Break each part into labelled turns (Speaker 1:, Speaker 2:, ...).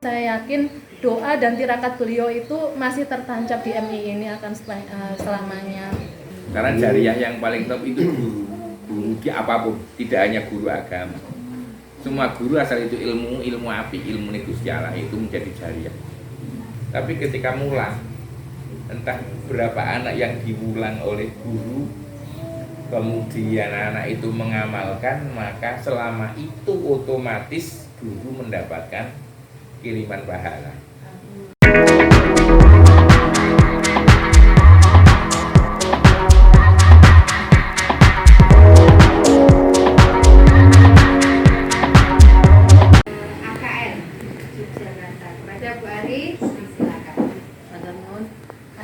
Speaker 1: saya yakin doa dan tirakat beliau itu masih tertancap di MI ini akan selamanya.
Speaker 2: Karena jariah yang paling top itu guru di apapun, tidak hanya guru agama. Semua guru asal itu ilmu api, ilmu Gusti Allah itu menjadi jariah. Tapi ketika mulang, entah berapa anak yang dimulang oleh guru, kemudian anak itu mengamalkan, maka selama itu otomatis guru mendapatkan kiriman pahala.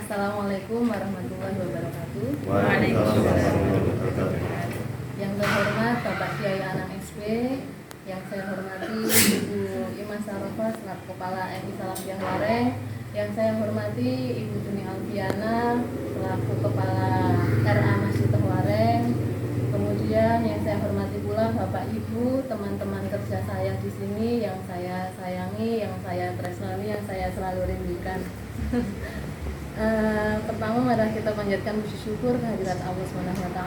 Speaker 1: Assalamualaikum warahmatullahi wabarakatuh.
Speaker 3: Waalaikumsalam.
Speaker 1: Yang terhormat Bapak Kiai Anang SP, yang saya hormati Ibu Imas Sarofah selaku Kepala MI Salafiyah Lareng, yang saya hormati Ibu Duni Alfiana selaku Kepala RA Masjid Lareng, kemudian yang saya hormati pula Bapak Ibu, teman-teman kerja saya di sini yang saya sayangi, yang saya tresnani, yang saya selalu rindukan. Pertama mari kita panjatkan puji syukur kehadirat Allah SWT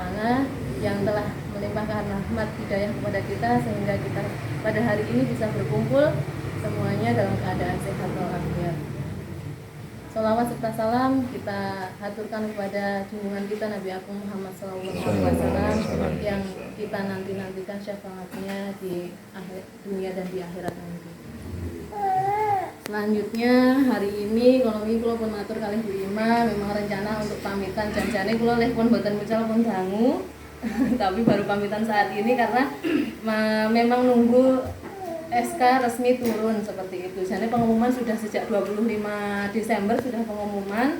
Speaker 1: yang telah melimpahkan rahmat hidayah kepada kita sehingga kita pada hari ini bisa berkumpul semuanya dalam keadaan sehat walafiat. Sholawat serta salam kita haturkan kepada junjungan kita Nabi Agung Muhammad SAW yang kita nantikan syafaatnya di akhir dunia dan di akhirat nanti. Selanjutnya hari ini kalau pun matur kalih Bu Ima memang rencana untuk pamitan janjane kula leh pun mboten mucal pun dangu tapi baru pamitan saat ini karena memang nunggu SK resmi turun seperti itu. Jadi pengumuman sudah sejak 25 Desember sudah pengumuman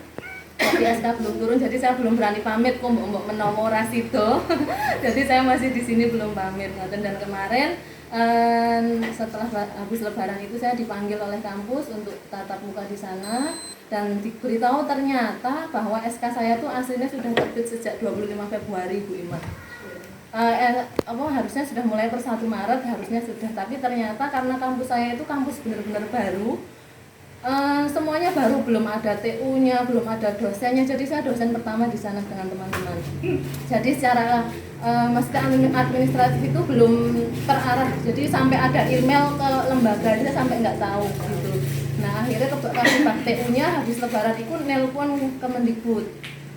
Speaker 1: tapi SK belum turun, jadi saya belum berani pamit kok mbok menawa ora sida. Jadi saya masih di sini belum pamit. Dan kemarin setelah habis lebaran itu saya dipanggil oleh kampus untuk tatap muka di sana dan diberitahu ternyata bahwa SK saya tuh aslinya sudah terbit sejak 25 Februari Bu Ima. Harusnya sudah mulai per 1 Maret harusnya sudah, tapi ternyata karena kampus saya itu kampus benar-benar baru, semuanya baru, belum ada TU-nya, belum ada dosennya, jadi saya dosen pertama di sana dengan teman-teman. Jadi secara administratif itu belum terarah, jadi sampai ada email ke lembaga saya sampai nggak tahu gitu. Nah akhirnya kebetulan TU-nya habis lebaran itu nelpon Kemendikbud.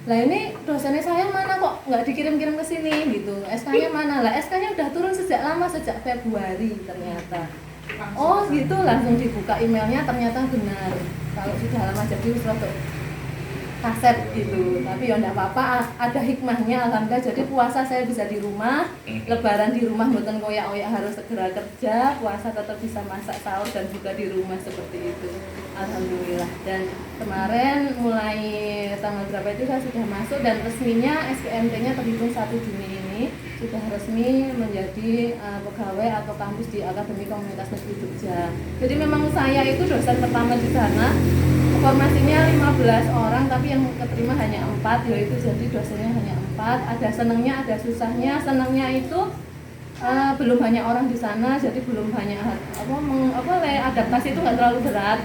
Speaker 1: Lah ini dosennya saya mana kok nggak dikirim-kirim ke sini gitu, SK-nya mana? Lah SK-nya udah turun sejak lama, sejak Februari ternyata. Oh gitu, langsung dibuka emailnya ternyata benar kalau sudah lama jadi suatu kaset gitu. Tapi ya enggak apa-apa, ada hikmahnya alhamdulillah. Jadi puasa saya bisa di rumah, lebaran di rumah, mboten koyak-koyak harus segera kerja, puasa tetap bisa masak sahur dan juga di rumah seperti itu. Alhamdulillah. Dan kemarin mulai tanggal berapa itu saya sudah masuk dan resminya SPMT-nya terhitung 1 Juni ini sudah resmi menjadi pegawai atau kampus di Akademi Komunitas Negeri Jogja. Jadi memang saya itu dosen pertama di sana. Formasinya 15 orang tapi yang keterima hanya 4, yaitu jadi dosennya hanya 4. Ada senangnya, ada susahnya. Senangnya itu belum banyak orang di sana, jadi belum banyak adaptasi itu nggak terlalu berat.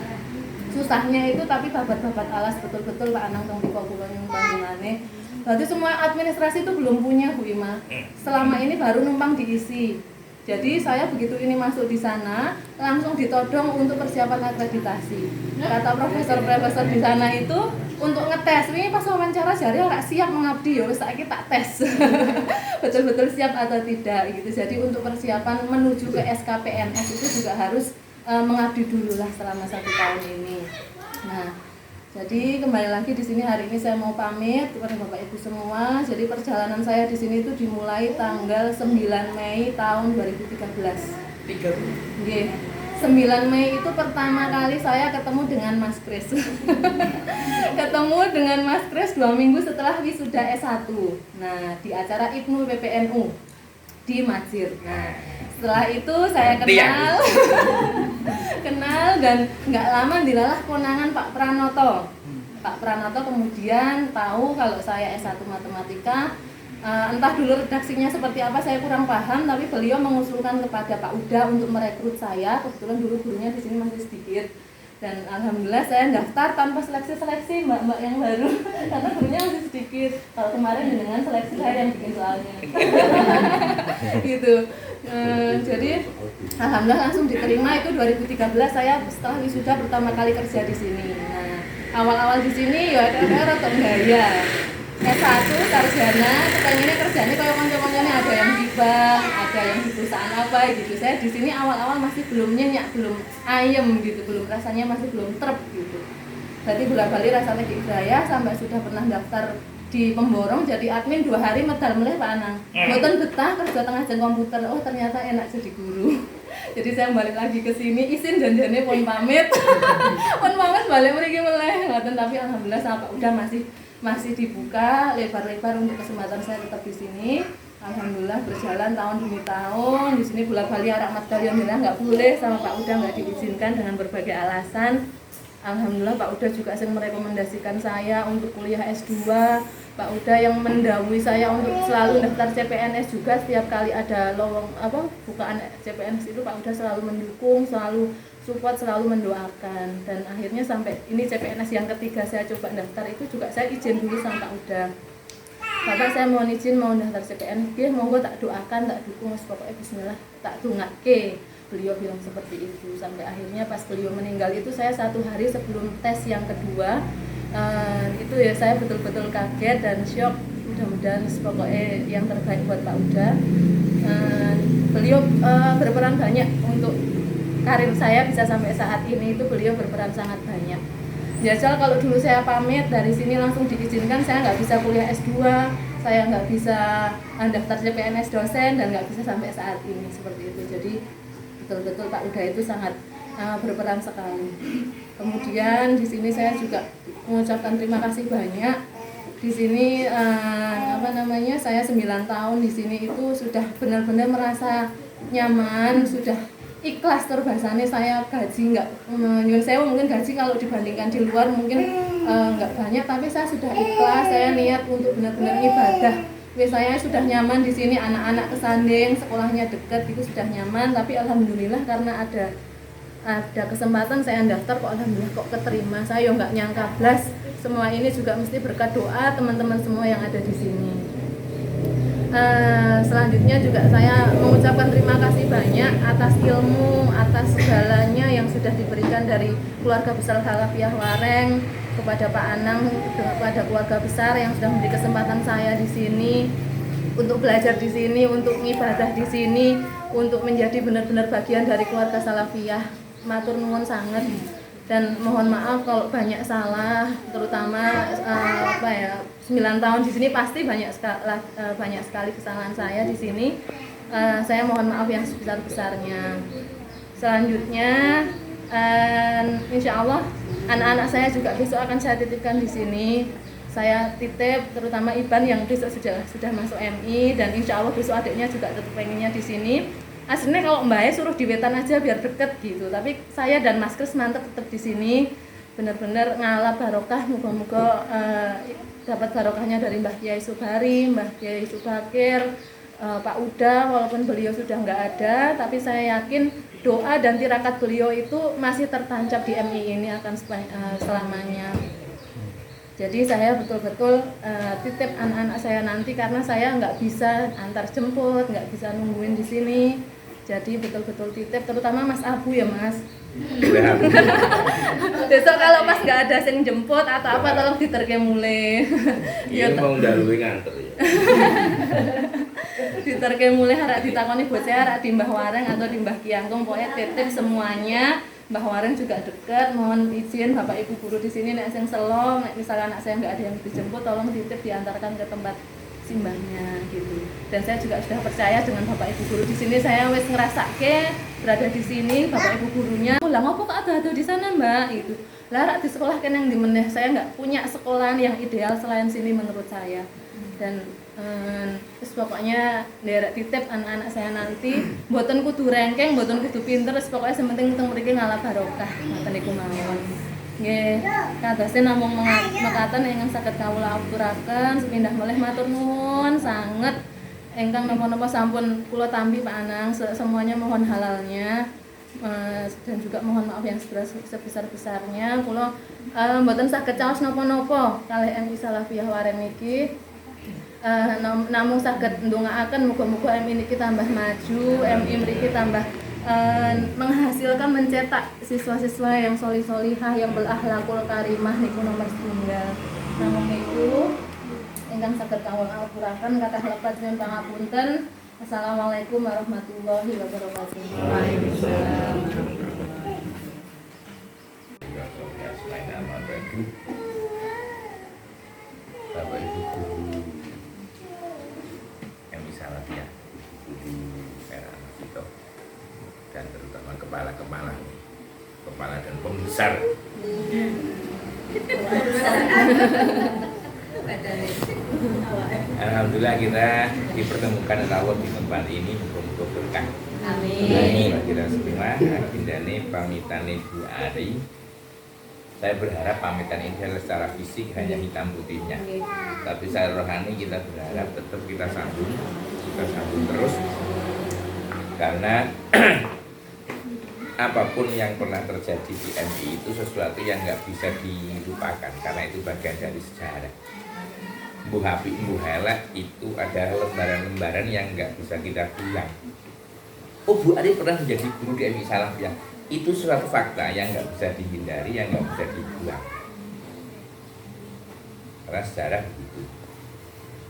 Speaker 1: Susahnya itu tapi babat-babat alas betul-betul Pak Anang tong kula yang panjenengane. Berarti semua administrasi itu belum punya Bu Ima. Selama ini baru numpang diisi. Jadi saya begitu ini masuk di sana langsung ditodong untuk persiapan akreditasi. Kata profesor-profesor di sana itu untuk ngetes, ini pas wawancara jari ora siap mengabdi ya wis saiki tak tes. Betul-betul siap atau tidak gitu. Jadi untuk persiapan menuju ke SKPNS itu juga harus mengabdi dulu lah selama 1 tahun ini. Nah, jadi kembali lagi di sini hari ini saya mau pamit kepada Bapak Ibu semua. Jadi perjalanan saya di sini itu dimulai tanggal 9 Mei tahun 2013. 9 Mei itu pertama kali saya ketemu dengan Mas Kris. Ketemu dengan Mas Kris 2 minggu setelah wisuda S1. Nah, di acara IPNU PPNU di Majir. Nah, setelah itu saya kenal dan nggak lama dilalah konangan Pak Pranoto. Pak Pranoto kemudian tahu kalau saya S1 Matematika, Entah dulu redaksinya seperti apa saya kurang paham, tapi beliau mengusulkan kepada Pak Uda untuk merekrut saya. Kebetulan dulu gurunya di sini masih sedikit, dan alhamdulillah saya daftar tanpa seleksi mbak-mbak yang baru karena gurunya masih sedikit. Kalau kemarin dengan seleksi saya yang bikin soalnya gitu. Jadi alhamdulillah langsung diterima. Itu 2013 saya setelah wisuda pertama kali kerja di sini. Nah, awal-awal di sini ya ada rada gaya S1 sarjana, kepengennya kerjanya kayak kanca-kancane, ada yang di bank, ada yang di perusahaan apa gitu. Saya di sini awal-awal masih belum nyenyak, belum ayem gitu, belum rasanya masih belum trep gitu. Berarti bolak-balik rasanya di Graya sampai sudah pernah daftar di Pemborong jadi admin 2 hari medal meleh Pak Anang. Mboten betah kerja tengah jam komputer. Oh, ternyata enak jadi guru. Jadi saya balik lagi ke sini, izin janjiannya pun pamit. Pun pamit balik mriki meleh. Ngoten, tapi alhamdulillah sama Pak Uda masih dibuka lebar-lebar untuk kesempatan saya tetap di sini. Alhamdulillah berjalan tahun demi tahun. Di sini bolak-balik arak medal nggak boleh, sama Pak Uda nggak diizinkan dengan berbagai alasan. Alhamdulillah Pak Uda juga sering merekomendasikan saya untuk kuliah S2. Pak Uda yang mendahului saya untuk selalu daftar CPNS juga. Setiap kali ada bukaan CPNS itu Pak Uda selalu mendukung, selalu support, selalu mendoakan. Dan akhirnya sampai ini CPNS yang ketiga saya coba daftar itu juga saya izin dulu sama Pak Uda. Bapak, saya mau izin mau daftar CPNS, monggo tak doakan, tak dukung, pokoknya bismillah tak dongake. Beliau bilang seperti itu. Sampai akhirnya pas beliau meninggal itu saya 1 hari sebelum tes yang kedua, itu ya saya betul-betul kaget dan syok. Mudah-mudahan pokoknya yang terbaik buat Pak Uda. Beliau berperan banyak untuk karir saya bisa sampai saat ini. Itu beliau berperan sangat banyak. Jajal kalau dulu saya pamit dari sini langsung diizinkan, saya nggak bisa kuliah S2, saya nggak bisa daftar CPNS dosen, dan nggak bisa sampai saat ini seperti itu. Jadi betul-betul Pak Uda itu sangat berperan sekali. Kemudian di sini saya juga mengucapkan terima kasih banyak. Di sini saya 9 tahun di sini itu sudah benar-benar merasa nyaman, sudah ikhlas terbasane. Saya gaji nggak nyuwun sewu, mungkin gaji kalau dibandingkan di luar mungkin nggak banyak, tapi saya sudah ikhlas. Saya niat untuk benar-benar ibadah. Saya sudah nyaman di sini, anak-anak kesanding, sekolahnya dekat, itu sudah nyaman. Tapi alhamdulillah karena ada kesempatan saya daftar, kok alhamdulillah kok keterima. Saya nggak nyangka blas. Semua ini juga mesti berkat doa teman-teman semua yang ada di sini. Selanjutnya juga saya mengucapkan terima kasih banyak atas ilmu, atas segalanya yang sudah diberikan dari keluarga besar Salafiyah Wareng, kepada Pak Anang, kepada keluarga besar yang sudah memberi kesempatan saya di sini untuk belajar di sini, untuk ibadah di sini, untuk menjadi benar-benar bagian dari keluarga Salafiyah. Matur nuwun sangat. Dan mohon maaf kalau banyak salah, terutama 9 tahun di sini pasti banyak sekali kesalahan saya di sini. Saya mohon maaf yang sebesar-besarnya. Selanjutnya, insya Allah anak-anak saya juga besok akan saya titipkan di sini. Saya titip terutama Iban yang besok sudah masuk MI, dan insya Allah besok adiknya juga tetap pengennya di sini. Aslinya kalau Mbak suruh di Wetan aja biar deket gitu, tapi saya dan Mas Kris mantep tetap di sini, benar-benar ngalap barokah. Moga-moga dapat barokahnya dari Mbah Kiai Subari, Mbah Kiai Subakir, Pak Uda, walaupun beliau sudah nggak ada, tapi saya yakin doa dan tirakat beliau itu masih tertancap di MI ini akan selamanya. Jadi saya betul-betul titip anak-anak saya nanti, karena saya nggak bisa antar jemput, nggak bisa nungguin di sini. Jadi betul-betul titip, terutama Mas Abu ya Mas. Besok kalau Mas nggak ada sing jemput atau apa, tolong diterke mulai.
Speaker 2: Iya mau ndalui nganter ya.
Speaker 1: Diterke mulai harap ditakoni buat saya harap di Mbah Wareng atau di Mbah Kiangkung, pokoknya titip semuanya. Mbah Wareng juga dekat, mohon izin Bapak Ibu guru di sini nek sing selo, nek misalnya anak saya nggak ada yang dijemput, tolong titip diantarkan ke tempat simbahnya gitu. Dan saya juga sudah percaya dengan Bapak Ibu guru di sini. Saya wis ngerasake berada di sini, Bapak Ibu gurunya lah ngopo kok ada di sana Mbak itu. Lah rak di sekolah kan yang dimeneh, saya nggak punya sekolahan yang ideal selain sini menurut saya. Dan pokoknya derek titip anak-anak saya nanti, mboten kudu rengkeng, mboten kudu pinter, pokoknya sementing teng mriki ngalah barokah, ngoten niku mawon. Nggih, kadosé namung mekaten ingkang saged kawula aturaken sepindah malih matur nuwun sanget ingkang napa-napa sampun kula tampi Pak Anang semuanya mohon halalnya. Dan juga mohon maaf yang sebesar-besarnya kula mboten saged caos napa-napa kalih MI Salafiyah Waren niki. Namung saged ndongaaken muga-muga MI niki tambah maju, MI mriki tambah menghasilkan mencetak siswa-siswa yang solih-solihah yang berakhlakul karimah niku nomor setunggal. Namung niku ingkang saged kawula aturaken kathah lepat nyuwun pangapunten. Assalamualaikum warahmatullahi wabarakatuh. Waalaikumsalam.
Speaker 2: Bapak Ibu guru MI Salafiyah, guru Era Nafito, dan terutama kepala dan pembesar. Alhamdulillah kita dipertemukan Allah di tempat ini, muga-muga berkah.
Speaker 1: Amin.
Speaker 2: Kita semua agindane pamitane Bu Ari. Saya berharap pamitan ini adalah secara fisik hanya hitam putihnya. Tapi secara rohani kita berharap tetap kita sambung terus. Karena apapun yang pernah terjadi di MI itu sesuatu yang nggak bisa dilupakan karena itu bagian dari sejarah. Mbuh apik mbuh elek itu adalah lembaran-lembaran yang nggak bisa kita buang. Oh, Bu Ari pernah menjadi guru di MI Salafiyah. Itu suatu fakta yang nggak bisa dihindari, yang nggak bisa dibuang. Karena sejarah begitu.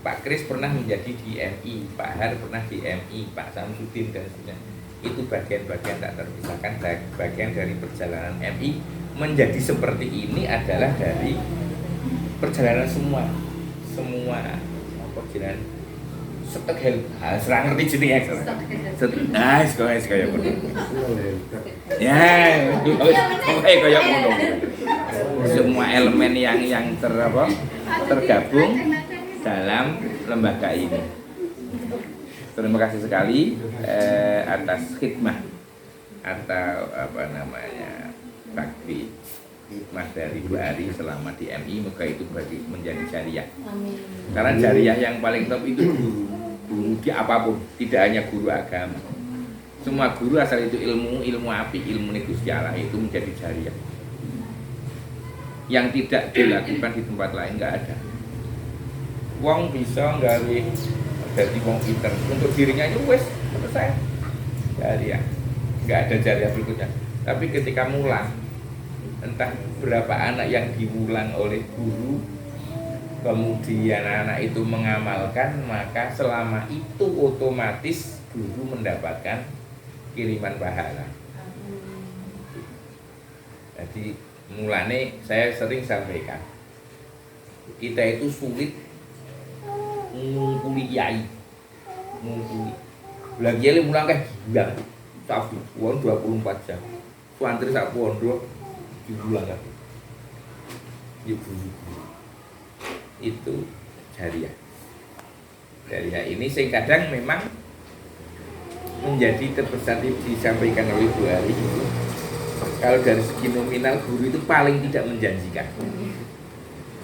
Speaker 2: Pak Kris pernah menjadi di MI, Pak Har pernah di MI, Pak Samsudin dan sebagainya. Itu bagian-bagian tak terpisahkan, bagian dari perjalanan MI menjadi seperti ini adalah dari perjalanan semua apa jenengan stek hel serang ngerti jenenge kaya ngono ya kaya ngono semua elemen yang tergabung dalam lembaga ini. Terima kasih sekali atas khidmah atau bakti hikmah dari Bu Ari selama di MI, moga itu menjadi jariah.
Speaker 1: Amin.
Speaker 2: Karena jariah yang paling top itu guru di apapun, tidak hanya guru agama. Semua guru asal itu ilmu api, ilmu Gusti Allah itu menjadi jariah. Yang tidak dilakukan di tempat lain nggak ada. Wong bisa nggawe jadi wong pinter untuk dirinya itu wes selesai. Jariah. Nggak ada jariah berikutnya. Tapi ketika mulang, entah berapa anak yang diulang oleh guru, kemudian anak itu mengamalkan, maka selama itu otomatis guru mendapatkan kiriman pahala. Jadi mulane saya sering sampaikan, kita itu sulit ngungkuli kiai, lagi ele mulang kayak gila, tapi uang 24 jam, santri sak pondok diulang kan, itu jariah. Jariah ini sing kadang memang menjadi terbesar disampaikan oleh Bu Ari itu. Kalau dari segi nominal guru itu paling tidak menjanjikan.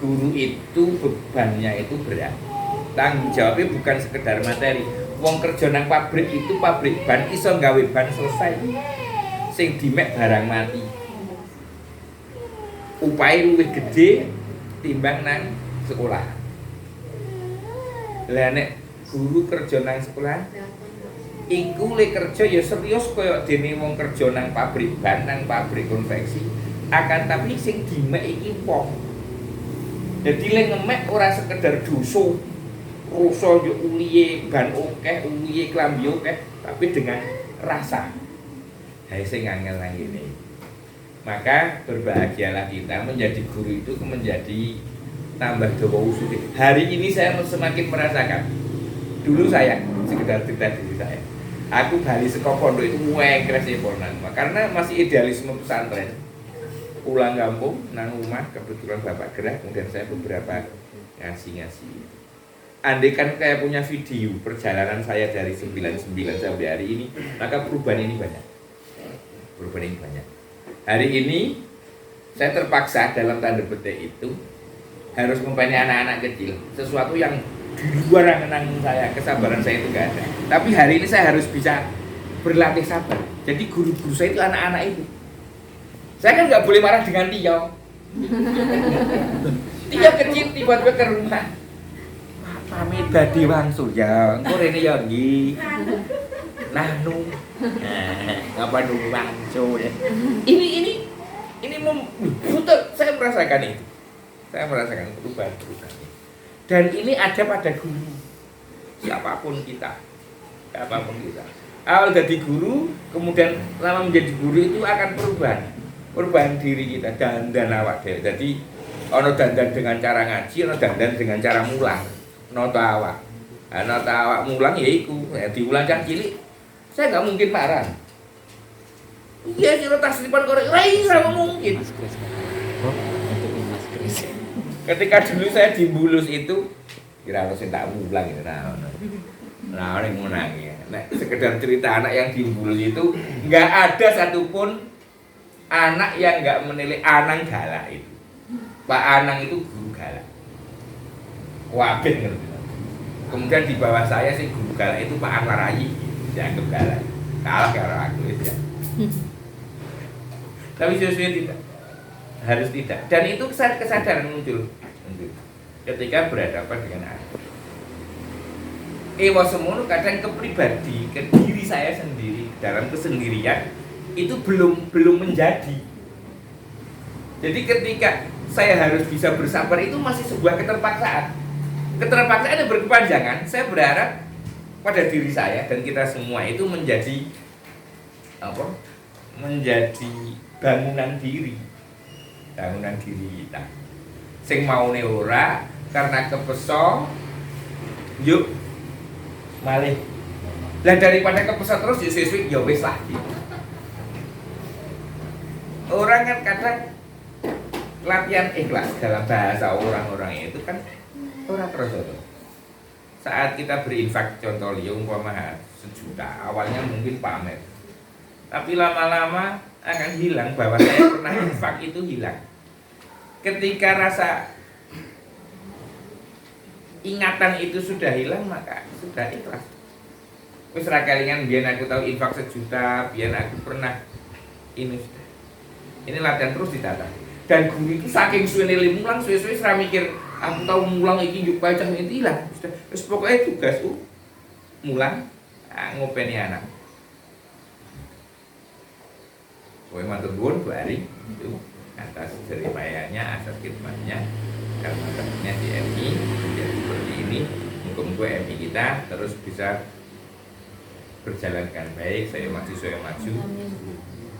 Speaker 2: Guru itu bebannya itu berat. Tanggung jawabnya bukan sekedar materi. Wong kerja nang pabrik itu pabrik ban iso gawe ban selesai. Sing dimek barang mati. Upaya luwih gede timbang nang sekolah. Lah nek guru kerja nang sekolah iku le kerja ya serius kaya dene wong kerja nang pabrik ban, nang pabrik konveksi. Akan tapi sing dimek iki wong. Jadi le ngemek ora sekedar dosa. Rasa yo uliye ban akeh, uliye klambi akeh, tapi dengan rasa. Hae sing angel nang ngene. Maka berbahagialah kita menjadi guru itu menjadi tambah dawa usuke. Hari ini saya semakin merasakan. Dulu saya sekedar cerita diri saya. Aku bali saka pondok itu wengkres ya karena masih idealisme pesantren. Pulang kampung nang rumah kebetulan bapak gerak, kemudian saya beberapa ngasih. Andai kan kayak punya video perjalanan saya dari 99 sampai hari ini, maka perubahan ini banyak. Hari ini Saya terpaksa dalam tanda petik itu harus ngopeni anak-anak kecil, sesuatu yang di luar angan saya, kesabaran saya itu nggak ada. Tapi hari ini saya harus bisa berlatih sabar. Jadi guru-guru saya itu anak-anak itu. Saya kan nggak boleh marah dengan Tio. Tio kecil tiba-tiba ke rumah. Pamit dadi wangsul ya, engko rene ya nggih. Nah nu. Ngapa nunggu wangsul ya? Ini betul saya merasakan itu. Saya merasakan perubahan. Dan ini ada pada guru. Siapapun kita. Awal jadi guru, kemudian lama menjadi guru itu akan perubahan diri kita, dandan awak dhewe. Jadi ono dandan dengan cara ngaji, ono dandan dengan cara mulang. Nota awak mulang ya iku, diulang cah cilik. Saya nggak mungkin marah. Iya, kira taslipan korek, sama mungkin. Ketika dulu saya di Bulus itu, kira harus tak mulang gitu. Nah, orang menang ya. Nah, sekedar cerita anak yang di Bulus itu, nggak ada satupun anak yang nggak menilai Anang galak itu. Pak Anang itu guru galak. Wabit ngerti. Kemudian di bawah saya sih guru galak itu Pak Anwar Ayi, dianggap galak. Kalah karo aku itu ya. Tapi sesuai tidak, harus tidak. Dan itu kesadaran muncul ketika berhadapan dengan anak. Semono kadang ke pribadi, ke diri saya sendiri dalam kesendirian itu belum menjadi. Jadi ketika saya harus bisa bersabar itu masih sebuah keterpaksaan. Keterpaksaan yang berkepanjangan. Saya berharap pada diri saya dan kita semua itu menjadi apa? Menjadi bangunan diri kita. Sing maune ora karena kepeso, yuk malih. Lah daripada kepeso terus ya sesuk ya wis lah. Orang kan kadang latihan ikhlas dalam bahasa orang-orang itu kan orang terus itu. Saat kita berinfak contoh liya umpama 1 juta, awalnya mungkin pamer. Tapi lama-lama akan hilang bahwa saya pernah infak itu hilang. Ketika rasa ingatan itu sudah hilang maka sudah ikhlas. Wis ra kelingan biyen aku tahu infak 1 juta, biyen aku pernah ini sudah. Ini latihan terus ditata. Dan guru itu saking suwene mulang suwe-suwe ora mikir aku tahu mulang iki njuk pacah itu hilang. Sudah wis pokoke tugas mulang ngopeni anak. Kowe matur nuwun Bu Ari itu atas jeripayanya, atas khidmatnya dan mantapnya di MI menjadi seperti ini. Mudah-mudahan MI kita terus bisa berjalan dengan baik. Saya maju.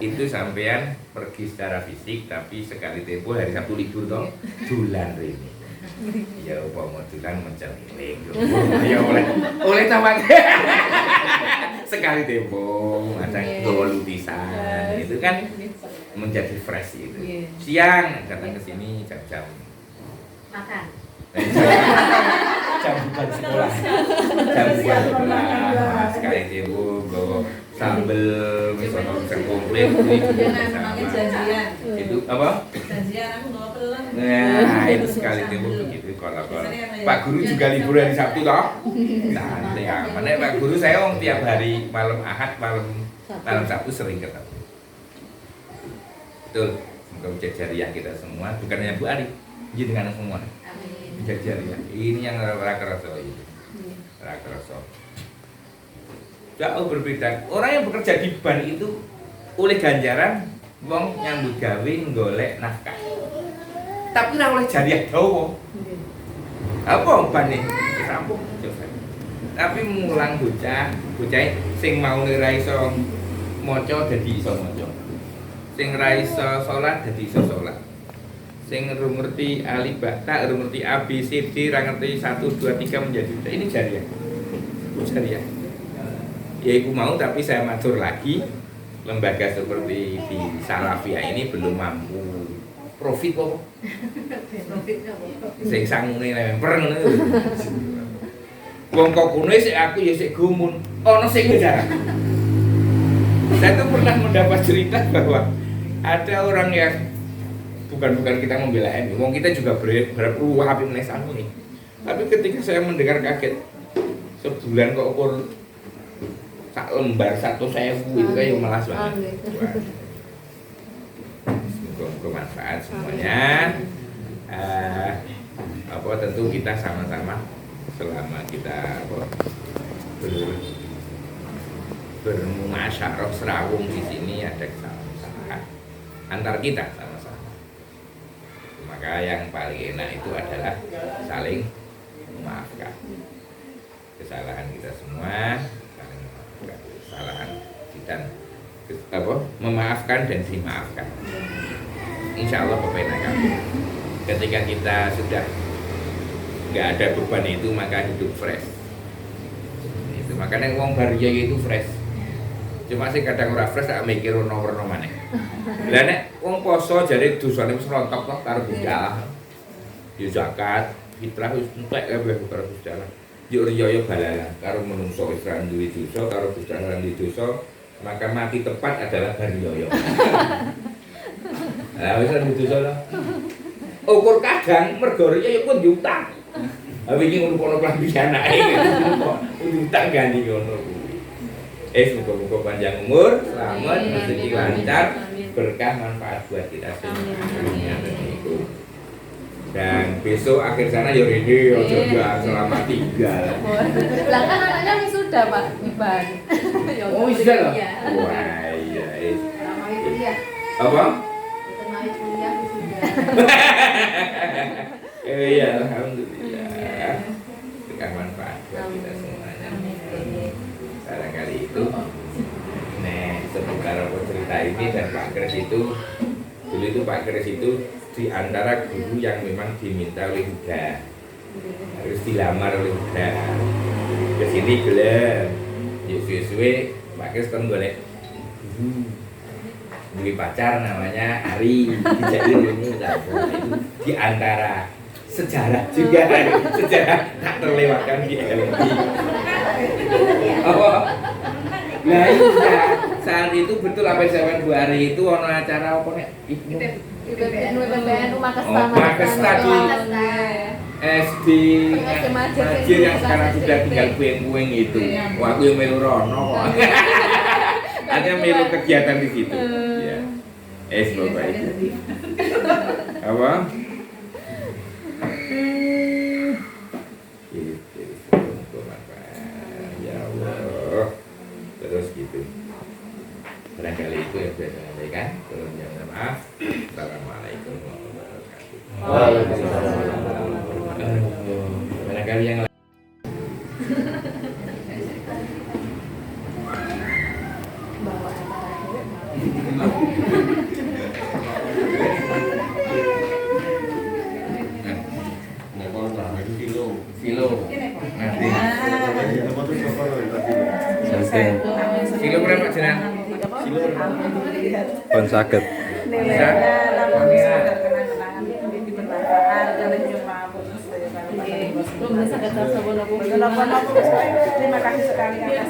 Speaker 2: Itu sampean pergi secara fisik tapi sekali tempo hari Sabtu libur toh dolan rene. Ya upama dolan menceling. Ya oleh tawang. Sekali tempo macam gawa lukisan itu kan menjadi fresh itu. Siang datang ke sini jam-jam
Speaker 3: makan.
Speaker 2: Jam bukan sekolah. Sekali tempo gawa sambel misalnya bisa komplit itu apa?
Speaker 3: Janjian aku nggak pelan.
Speaker 2: Nah itu sekali tempo begitu kalau Pak Guru juga libur hari Sabtu toh? Santai aman. Pak Guru saya tiap hari malam Ahad malam Sabtu sering ketemu. Betul. Semoga menjadi jariah kita semua, bukan hanya Bu Ari, dengan semua. Menjadi jariah. Ini yang raka-rasa itu. Raka-rasa. Jauh berbeda. Orang yang bekerja di ban itu oleh ganjaran wong nyambut gawe golek nafkah. Tapi ora oleh jariah dawa. Apa ban iki? Rampung. Tapi mulang bocah sing maune ra iso maca dadi iso maca. Sing ra iso salat dadi iso salat. Sing ora ngerti alif ba ta, ora ngerti A B C D, ora ngerti 1 2 3 menjadi ini jariah. Jariah. Ya iku mau tapi saya matur lagi lembaga seperti di Salafiyah ini belum mampu profit kok. Sing sangune lemper ngono. Wong kok kuno sik aku ya sik gumun. Ono sing ngejar. Saya tuh pernah mendapat cerita bahwa ada orang yang bukan kita membela MU. Wong kita juga berharap apik meneh sanune. Tapi ketika saya mendengar kaget sebulan kok ukur sak lembar 100.000 itu kan yang malas banget. Semoga manfaat semuanya. Tentu kita sama-sama selama kita bermuasyarah serawung di sini ada kesalahan antar kita sama-sama. Maka yang paling enak itu adalah saling memaafkan kesalahan kita semua, saling memaafkan kesalahan kita, memaafkan dan dimaafkan. Insya Allah pepenak kami. Ketika kita sudah nggak ada beban itu maka hidup fresh. Itu makanya wong baria itu fresh. Cuma sih kadang ora fresh tak mikir ono-ono maneh. Lah nek wong poso jare dosane wis rontok kok karo Gusti Allah. Ya zakat, fitrah wis entek kabeh karo Gusti Allah. Yo riya balalan karo menungso wis ra duwe dosa karo Gusti Allah duwe dosa, maka mati tepat adalah bariya. Lah wis ra duwe dosa lho. Ukur kadang mergo riya pun diutang. Ha wingi ngono kono klambi anake kok utang ganti ngono kuwi. Semoga panjang umur, selamat, rezeki lancar, berkah manfaat buat kita semua. Dan besok akhir sana ya ini juga selama 3.
Speaker 1: Lah kan anaknya sudah Pak Iban.
Speaker 2: Oh sudah loh. Wah iya.
Speaker 3: Ramai kuliah.
Speaker 2: Apa?
Speaker 3: Ramai kuliah sudah.
Speaker 2: Iya alhamdulillah. Berkah manfaat buat kita semuanya. Barangkali itu. Sebentar aku cerita ini dan Pak Kres itu dulu itu Pak Kres itu di antara guru yang memang diminta oleh Huda, harus dilamar oleh Huda. Kesini gelem, suwe-suwe Pak Kres kan boleh beli pacar namanya Ari, dijadiin ini itu di antara sejarah juga sejarah tak terlewatkan di LMI. Nah iya, saat itu betul apa yang saya Bu Ari itu ono acara apa nek?
Speaker 1: PBNU
Speaker 2: Makesta di SD Majir yang sekarang sudah tinggal puing-puing itu. Wah, aku yang melu rono kok. Hanya melu kegiatan di situ. Ya. Semoga itu. Apa? Terus gitu. Barangkali itu yang saya sampaikan. Terus jangan maaf. Assalamualaikum warahmatullahi wabarakatuh. Waalaikumsalam. Barangkali yang kilo berapa jenang? Kilo
Speaker 4: pun sakit.
Speaker 3: Terima kasih sekali atas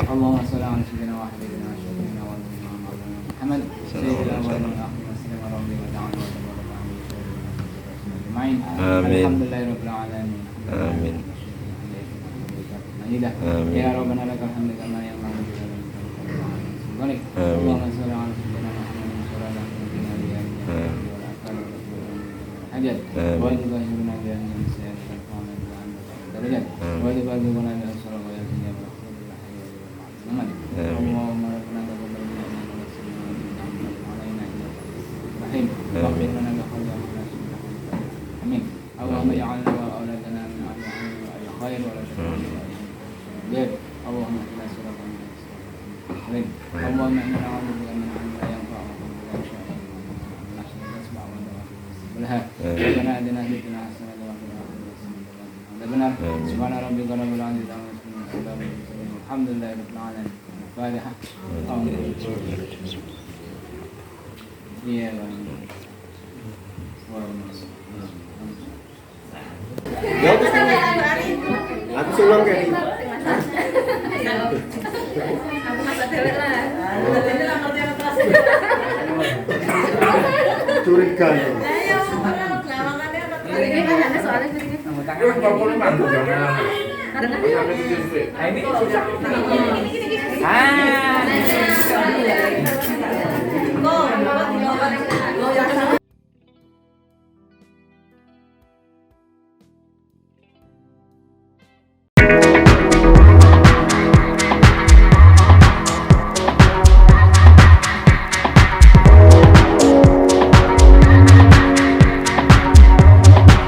Speaker 5: اللهم صل على سيدنا وحبيبنا وشفيعنا ونبينا محمد سيد الاولين والاخرين وسلم على ربنا وتعالى اجمعين. الحمد لله رب العالمين.
Speaker 4: آمين.
Speaker 5: يا ربنا لك الحمد كما ينبغي لك. اللهم صل على سيدنا محمد وعلى اله وصحبه وتطهرنا بها من سيئات درجات وتبلغنا بها الصراط ويأتينا اللهم ربنا تقبل منا انك انت اللهم إنا نعوذ بك من علم لا ينفع وقلب لا يخشع ومن نفس لا تسمع والهاد ربنا آتنا في الدنيا حسنة وفي الآخرة حسنة وقنا عذاب النار سبحان ربك رب العزة عما يصفون وسلام على المرسلين والحمد لله رب العالمين الفاتحة
Speaker 6: Ya aku senang kayak ini.
Speaker 1: Aku masak dewek lah.
Speaker 6: Curiga ya.
Speaker 1: Ini kan ada soalnya jadi
Speaker 2: Terus kalau mantu jangan. Ini susah.
Speaker 1: Kok,